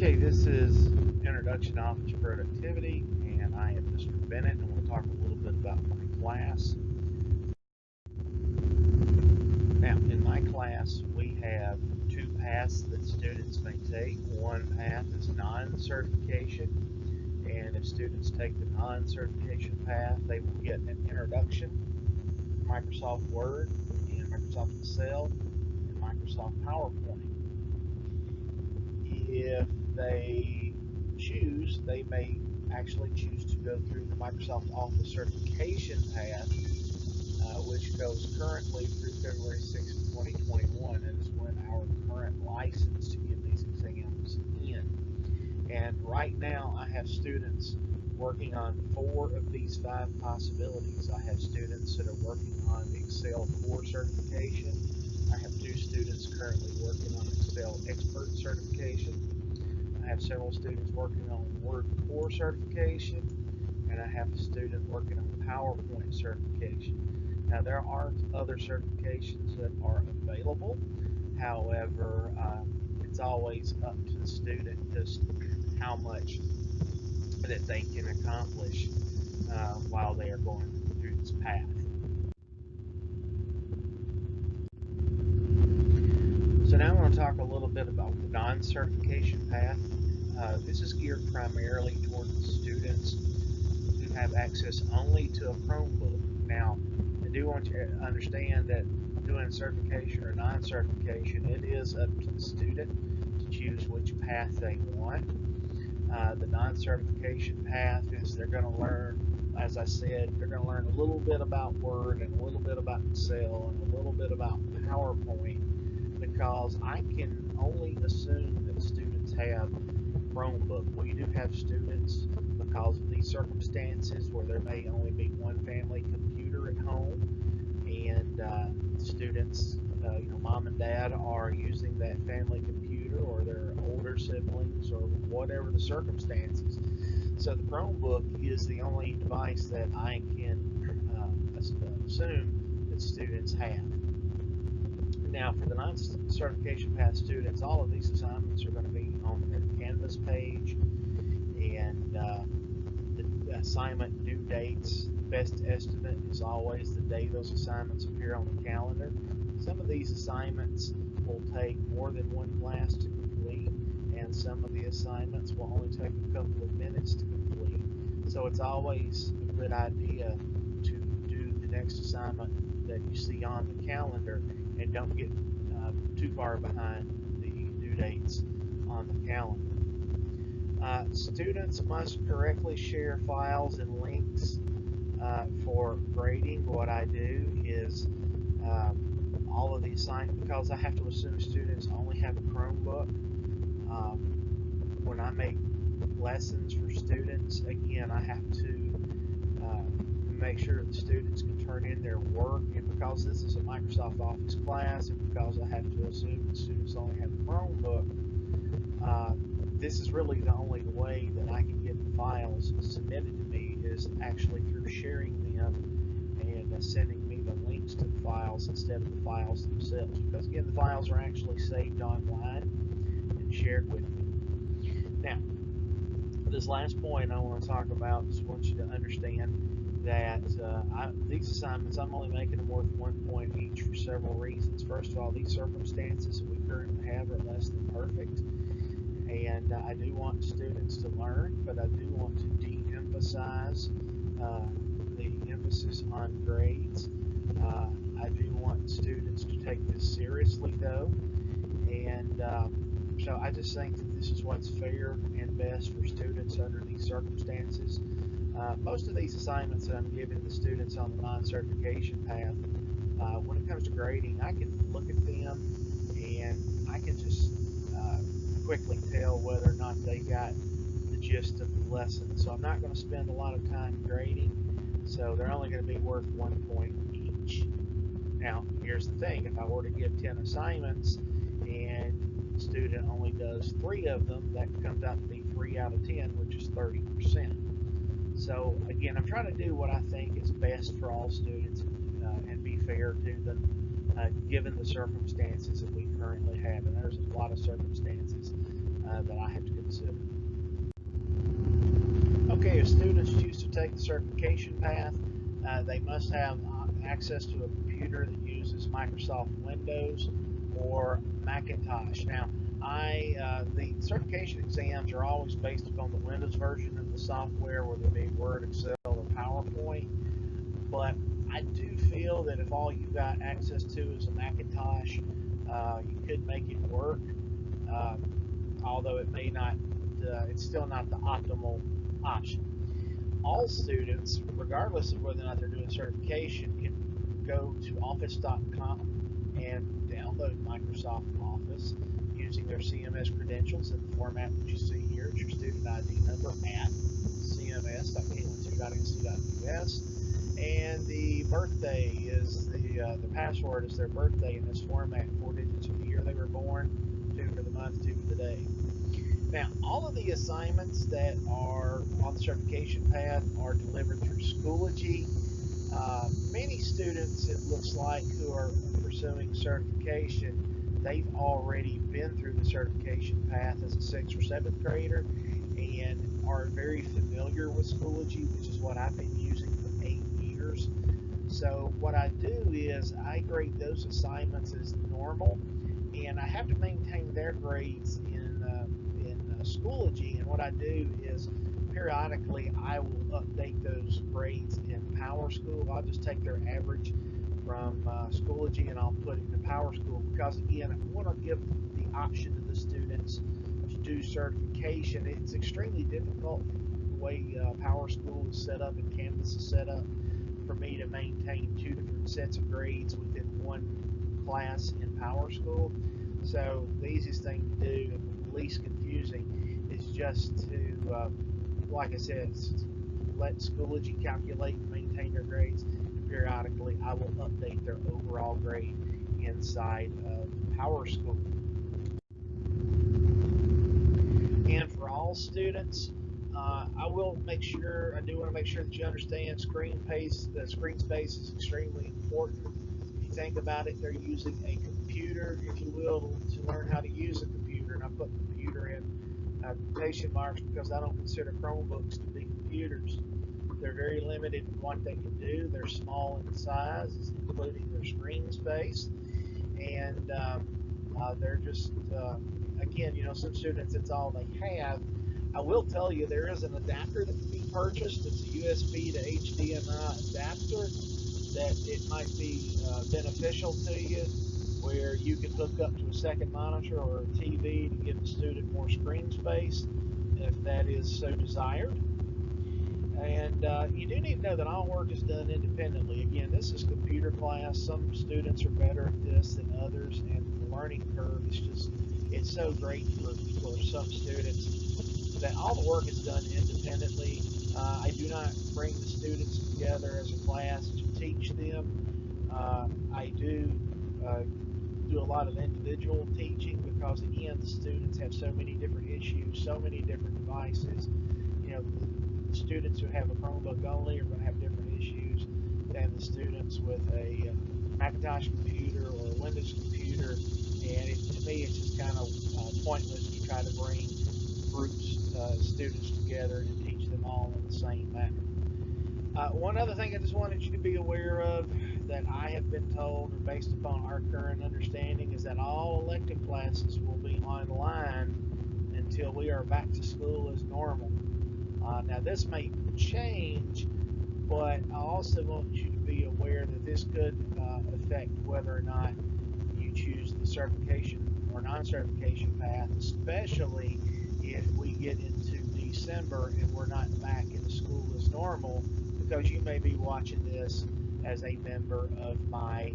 Okay, this is Introduction to Office Productivity, and I am Mr. Bennett, and we'll talk a little bit about my class. Now, in my class, we have two paths that students may take. One path is non-certification, and if students take the non-certification path, they will get an introduction to Microsoft Word and Microsoft Excel and Microsoft PowerPoint. If they choose, they may actually choose to go through the Microsoft Office certification path, which goes currently through February 6th, 2021, and is when our current license to give these exams end. And right now, I have students working on 4 of these 5 possibilities. I have students that are working on Excel Core certification. I have 2 students currently working on Excel Expert certification. I have several students working on Word Core certification, and I have a student working on PowerPoint certification. Now, there are other certifications that are available. However, it's always up to the student just how much that they can accomplish while they are going through this path. So now I want to talk a little bit about the non-certification path. This is geared primarily toward the students who have access only to a Chromebook. Now, I do want you to understand that doing certification or non-certification, it is up to the student to choose which path they want. The non-certification path is they're going to learn, as I said, they're going to learn a little bit about Word and a little bit about Excel and a little bit about PowerPoint, because I can only assume that students have Chromebook. We do have students, because of these circumstances, where there may only be one family computer at home, and students, mom and dad are using that family computer, or their older siblings, or whatever the circumstances. So the Chromebook is the only device that I can assume that students have. Now, for the non-certification path students, all of these assignments are going to be on their Canvas page, and the assignment due dates, best estimate is always the day those assignments appear on the calendar. Some of these assignments will take more than one class to complete, and some of the assignments will only take a couple of minutes to complete. So it's always a good idea to do the next assignment that you see on the calendar, and don't get too far behind the due dates on the calendar. Students must correctly share files and links for grading. What I do is all of the assignments, because I have to assume students only have a Chromebook, when I make lessons for students, again, I have to make sure the students can turn in their work, and because this is a Microsoft Office class, and because I have to assume the students only have a Chromebook, this is really the only way that I can get the files submitted to me, is actually through sharing them and sending me the links to the files instead of the files themselves, because again, the files are actually saved online and shared with me. Now, this last point I want to talk about, just want you to understand that these assignments, I'm only making them worth 1 point each for several reasons. First of all, these circumstances that we currently have are less than perfect, and I do want students to learn, but I do want to de-emphasize the emphasis on grades. I do want students to take this seriously, though, and so I just think that this is what's fair and best for students under these circumstances. Most of these assignments that I'm giving the students on the non-certification path, when it comes to grading, I can look at them and I can just quickly tell whether or not they got the gist of the lesson. So I'm not going to spend a lot of time grading, so they're only going to be worth 1 point each. Now, here's the thing. If I were to give 10 assignments and the student only does 3 of them, that comes out to be 3 out of 10, which is 30%. So again, I'm trying to do what I think is best for all students and be fair to them, given the circumstances that we currently have. And there's a lot of circumstances that I have to consider. consider. Okay, if students choose to take the certification path, they must have access to a computer that uses Microsoft Windows or Macintosh. Now, the certification exams are always based upon the Windows version of the software, whether it be Word, Excel, or PowerPoint. But I do feel that if all you got access to is a Macintosh, you could make it work. Uh, Although it may not, it's still not the optimal option. All students, regardless of whether or not they're doing certification, can go to office.com and download Microsoft Office using their CMS credentials in the format that you see here. It's your student ID number at cms.k12.nc.us. And the birthday is the password is their birthday in this format, 4 digits for the year they were born, 2 for the month, 2 for the day. Now, all of the assignments that are on the certification path are delivered through Schoology. Many students, it looks like, who are pursuing certification, they've already been through the certification path as a 6th or 7th grader and are very familiar with Schoology, which is what I've been using for 8 years. So what I do is I grade those assignments as normal, and I have to maintain their grades in Schoology. And what I do is periodically I will update those grades in PowerSchool. I'll just take their average from Schoology and I'll put it into PowerSchool, because again, I want to give the option to the students to do certification. It's extremely difficult the way PowerSchool is set up and Canvas is set up for me to maintain 2 different sets of grades within one class in PowerSchool. So the easiest thing to do and the least confusing is just to, like I said, let Schoology calculate and maintain their grades. And periodically, I will update their overall grade inside of PowerSchool. And for all students, I do want to make sure that you understand the screen space is extremely important. If you think about it, they're using a computer, if you will, to learn how to use a computer. And I put computer in quotation marks because I don't consider Chromebooks to be computers. They're very limited in what they can do. They're small in size, including their screen space. And they're just, again, some students, it's all they have. I will tell you there is an adapter that can be purchased. It's a USB to HDMI adapter that it might be beneficial to you, where you can hook up to a second monitor or a TV to give the student more screen space if that is so desired. And you do need to know that all work is done independently. Again, this is computer class. Some students are better at this than others, and the learning curve is it's so great for some students that all the work is done independently. I do not bring the students together as a class to teach them. I do a lot of individual teaching because, again, the students have so many different issues, so many different devices. The students who have a Chromebook only are going to have different issues than the students with a Macintosh computer or a Windows computer. And to me, it's just kind of pointless to try to bring students together and teach them all in the same manner. One other thing I just wanted you to be aware of that I have been told, or based upon our current understanding, is that all elective classes will be online until we are back to school as normal. Now this may change, but I also want you to be aware that this could affect whether or not you choose the certification or non-certification path, especially if we get into December and we're not back in school as normal, because you may be watching this as a member of my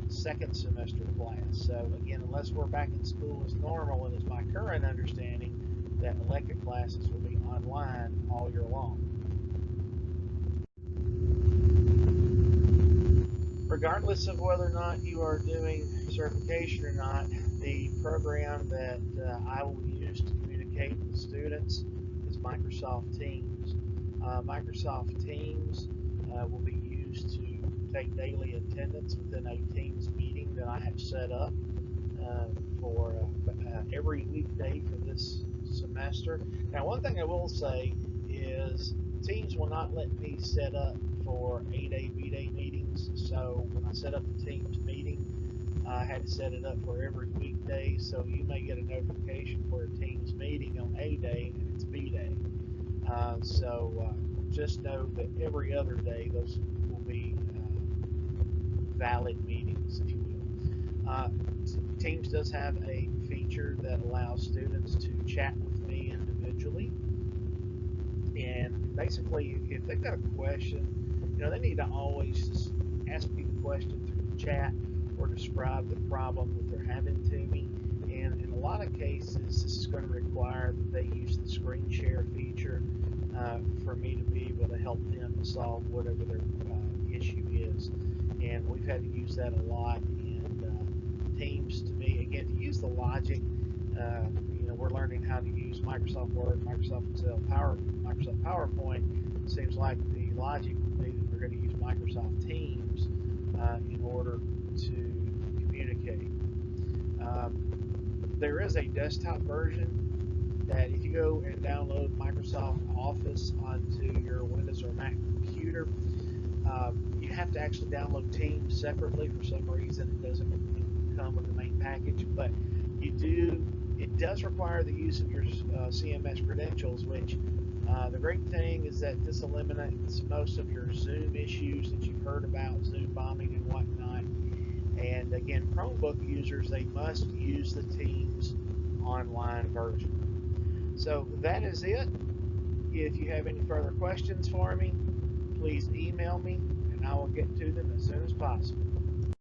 second semester class. So again, unless we're back in school as normal, it is my current understanding that elective classes will be online all year long. Regardless of whether or not you are doing certification or not, the program that I will use to communicate with students is Microsoft Teams. Microsoft Teams will be used to take daily attendance within a Teams meeting that I have set up for every weekday for this semester. semester. Now, one thing I will say is Teams will not let me set up for A-Day, B-Day meetings. So when I set up the Teams meeting, I had to set it up for every weekday. So you may get a notification for a Teams meeting on A-Day and it's B-Day. Just know that every other day those will be valid meetings, if you will. Teams does have a feature that allows students to chat with me individually, and basically, if they've got a question, they need to always just ask me the question through the chat or describe the problem that they're having to me. And in a lot of cases, this is going to require that they use the screen share feature for me to be able to help them to solve whatever their issue is. And we've had to use that a lot. And Teams, to me, again, to use the logic, we're learning how to use Microsoft Word, Microsoft Excel, Microsoft PowerPoint. It seems like the logic would be that we're going to use Microsoft Teams in order to communicate. There is a desktop version that if you go and download Microsoft Office onto your Windows or Mac computer, you have to actually download Teams separately. For some reason, it doesn't come with the main package, but it does require the use of your CMS credentials, which the great thing is that this eliminates most of your Zoom issues that you've heard about, Zoom bombing and whatnot. And again, Chromebook users, they must use the Teams online version. So that is it. If you have any further questions for me, please email me and I will get to them as soon as possible.